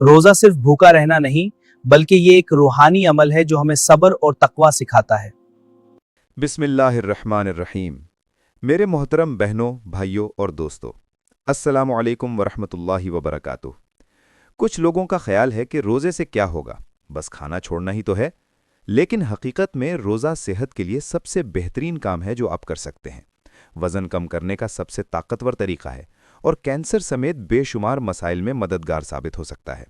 रोजा सिर्फ भूखा रहना नहीं, बल्कि ये एक रूहानी अमल है जो हमें सब्र और तकवा सिखाता है। बिस्मिल्लाहिर्रहमानिर्रहीम। मेरे मोहतरम बहनों, भाइयों और दोस्तों, अस्सलामु अलैकुम वरहमतुल्लाहि वबरकातुह। कुछ लोगों का ख्याल है कि रोज़े से क्या होगा, बस खाना छोड़ना ही तो है। लेकिन हकीकत में रोज़ा सेहत के लिए सबसे बेहतरीन काम है जो आप कर सकते हैं। वज़न कम करने का सबसे ताकतवर तरीका है और कैंसर समेत बेशुमार मसाइल में मददगार साबित हो सकता है।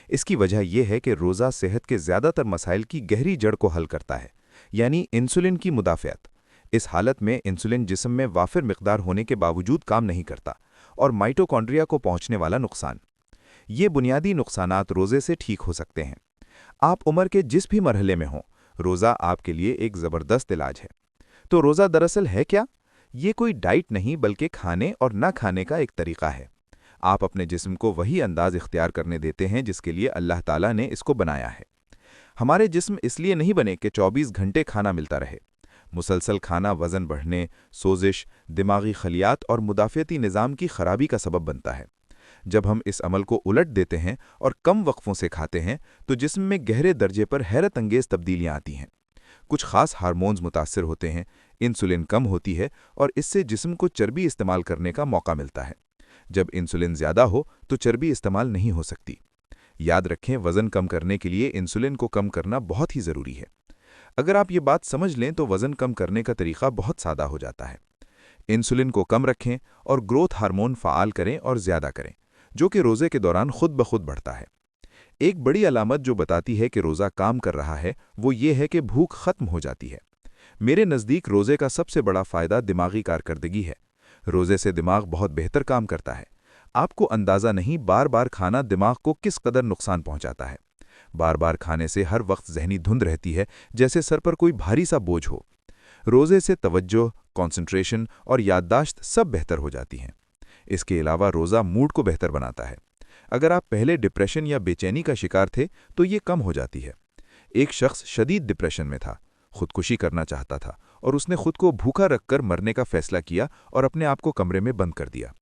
इसकी वजह यह है कि रोज़ा सेहत के ज़्यादातर मसाइल की गहरी जड़ को हल करता है, यानी इंसुलिन की मुदाफ़ियत। इस हालत में इंसुलिन जिस्म में वाफिर मिकदार होने के बावजूद काम नहीं करता और माइटोकॉन्ड्रिया को पहुंचने वाला नुकसान। ये बुनियादी नुकसानात रोज़े से ठीक हो सकते हैं। आप उम्र के जिस भी मरहले में हों, रोज़ा आपके लिए एक ज़बरदस्त इलाज है। तो रोज़ा दरअसल है क्या? ये कोई डाइट नहीं, बल्कि खाने और न खाने का एक तरीका है। आप अपने जिस्म को वही अंदाज इख्तियार करने देते हैं जिसके लिए अल्लाह ताला ने इसको बनाया है। हमारे जिस्म इसलिए नहीं बने कि 24 घंटे खाना मिलता रहे। मुसलसल खाना वज़न बढ़ने, सोजिश, दिमागी खलियात और मुदाफ़ियती निज़ाम की खराबी का सबब बनता है। जब हम इस अमल को उलट देते हैं और कम वक्फों से खाते हैं तो जिस्म में गहरे दर्जे पर हैरत अंगेज़ तब्दीलियाँ आती हैं। कुछ खास हार्मोन्स मुतासर होते हैं, इंसुलिन कम होती है और इससे जिस्म को चर्बी इस्तेमाल करने का मौका मिलता है। जब इंसुलिन ज़्यादा हो तो चर्बी इस्तेमाल नहीं हो सकती। याद रखें, वज़न कम करने के लिए इंसुलिन को कम करना बहुत ही ज़रूरी है। अगर आप ये बात समझ लें तो वज़न कम करने का तरीका बहुत सादा हो जाता है। इंसुलिन को कम रखें और ग्रोथ हार्मोन फ़ाल करें और ज़्यादा करें, जो कि रोज़े के दौरान खुद ब खुद बढ़ता है। एक बड़ी अलामत जो बताती है कि रोज़ा काम कर रहा है वो ये है कि भूख ख़त्म हो जाती है। मेरे नज़दीक रोज़े का सबसे बड़ा फ़ायदा दिमागी कारकर्दगी है। रोज़े से दिमाग बहुत बेहतर काम करता है। आपको अंदाज़ा नहीं, बार बार खाना दिमाग को किस कदर नुकसान पहुंचाता है। बार बार खाने से हर वक्त जहनी धुंध रहती है, जैसे सर पर कोई भारी सा बोझ हो। रोज़े से तवज्जो, कंसंट्रेशन और याददाश्त सब बेहतर हो जाती हैं। इसके अलावा रोज़ा मूड को बेहतर बनाता है। अगर आप पहले डिप्रेशन या बेचैनी का शिकार थे तो ये कम हो जाती है। एक शख्स शदीद डिप्रेशन में था, खुदकुशी करना चाहता था और उसने खुद को भूखा रखकर मरने का फैसला किया और अपने आप को कमरे में बंद कर दिया।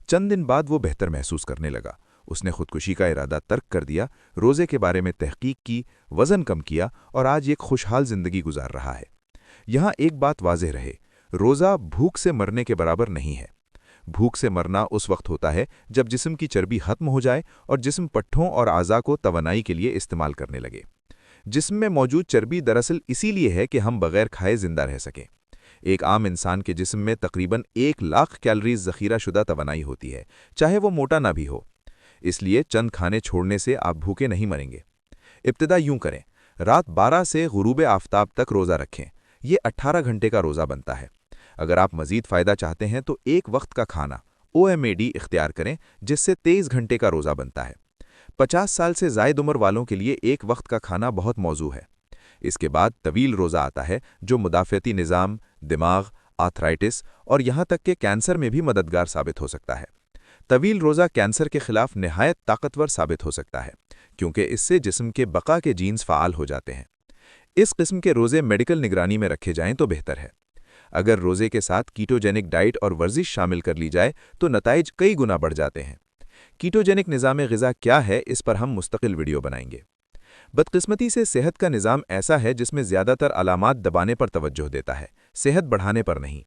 चंद दिन बाद वो बेहतर महसूस करने लगा। उसने खुदकुशी का इरादा तर्क कर दिया, रोज़े के बारे में तहकीक की, वज़न कम किया और आज एक खुशहाल ज़िंदगी गुजार रहा है। यहाँ एक बात वाज़ेह रहे, रोज़ा भूख से मरने के बराबर नहीं है। भूख से मरना उस वक्त होता है जब जिस्म की चर्बी खत्म हो जाए और जिस्म पट्ठों और आज़ा को तवानाई के लिए इस्तेमाल करने लगे। जिस्म में मौजूद चर्बी दरअसल इसीलिए है कि हम बग़ैर खाए ज़िंदा रह सकें। एक आम इंसान के जिस्म में तकरीबन 1 लाख कैलोरीज ज़ख़ीरा शुदा तवानाई होती है, चाहे वो मोटा ना भी हो। इसलिए चंद खाने छोड़ने से आप भूखे नहीं मरेंगे। इब्तिदा यूं करें, रात 12 से गुरूब आफताब तक रोज़ा रखें। ये 18 घंटे का रोज़ा बनता है। अगर आप मज़ीद फ़ायदा चाहते हैं तो एक वक्त का खाना OMAD इख्तियार करें, जिससे 23 घंटे का रोज़ा बनता है। 50 साल से ज़ायद उम्र वालों के लिए एक वक्त का खाना बहुत मौजू है। इसके बाद तवील रोज़ा आता है जो मुदाफ़ियती निज़ाम, दिमाग, आर्थराइटिस और यहाँ तक कि कैंसर में भी मददगार साबित हो सकता है। तवील रोज़ा कैंसर के खिलाफ नहायत ताकतवर साबित हो सकता है, क्योंकि इससे जिस्म के बका के जीन्स फ़ाल हो जाते हैं। इस किस्म के रोज़े मेडिकल निगरानी में रखे जाएं तो बेहतर है। अगर रोज़े के साथ कीटोजेनिक डाइट और वर्जिश शामिल कर ली जाए तो नताइज कई गुना बढ़ जाते हैं। कीटोजेनिक निज़ाम ग़िज़ा क्या है, इस पर हम मुस्तकिल वीडियो बनाएंगे। बदकिस्मती से सेहत का निज़ाम ऐसा है जिसमें ज़्यादातर अलामात दबाने पर तवज्जो देता है, सेहत बढ़ाने पर नहीं।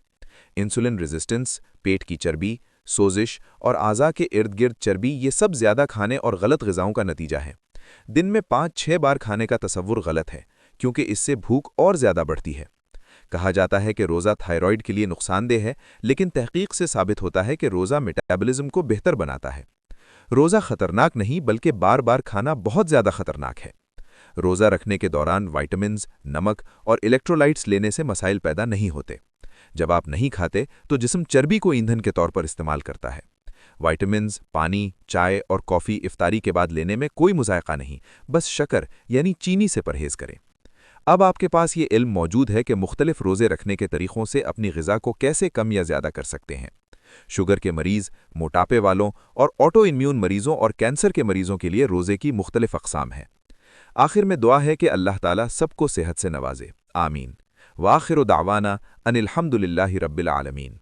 इंसुलिन रेजिस्टेंस, पेट की चर्बी, सोजिश और आज़ा के इर्द गिर्द चर्बी, ये सब ज़्यादा खाने और गलत ग़िज़ाओं का नतीजा है। दिन में 5-6 बार खाने का तसव्वुर गलत है, क्योंकि इससे भूख और ज़्यादा बढ़ती है। कहा जाता है कि रोज़ा थायराइड के लिए नुकसानदेह है, लेकिन तहकीक से साबित होता है कि रोज़ा मेटाबॉलिज्म को बेहतर बनाता है। रोज़ा ख़तरनाक नहीं, बल्कि बार बार खाना बहुत ज़्यादा ख़तरनाक है। रोज़ा रखने के दौरान विटामिन्स, नमक और इलेक्ट्रोलाइट्स लेने से मसाइल पैदा नहीं होते। जब आप नहीं खाते तो जिस्म चर्बी को ईंधन के तौर पर इस्तेमाल करता है। विटामिन्स, पानी, चाय और कॉफ़ी इफ्तारी के बाद लेने में कोई मुज़ायक़ा नहीं, बस शक्कर यानी चीनी से परहेज़ करें। अब आपके पास ये इल्म मौजूद है कि मुख्तलिफ रोज़े रखने के तरीक़ों से अपनी ग़िज़ा को कैसे कम या ज़्यादा कर सकते हैं। शुगर के मरीज़, मोटापे वालों और ऑटो इम्यून मरीज़ों और कैंसर के मरीज़ों के लिए रोज़े की मुख्तलिफ अक़साम हैं। आखिर में दुआ है कि अल्लाह ताला सबको सेहत से नवाजे। आमीन। व आखिरु दावाना अनिल हम्दुलिल्लाहि रब्बिल आलमीन।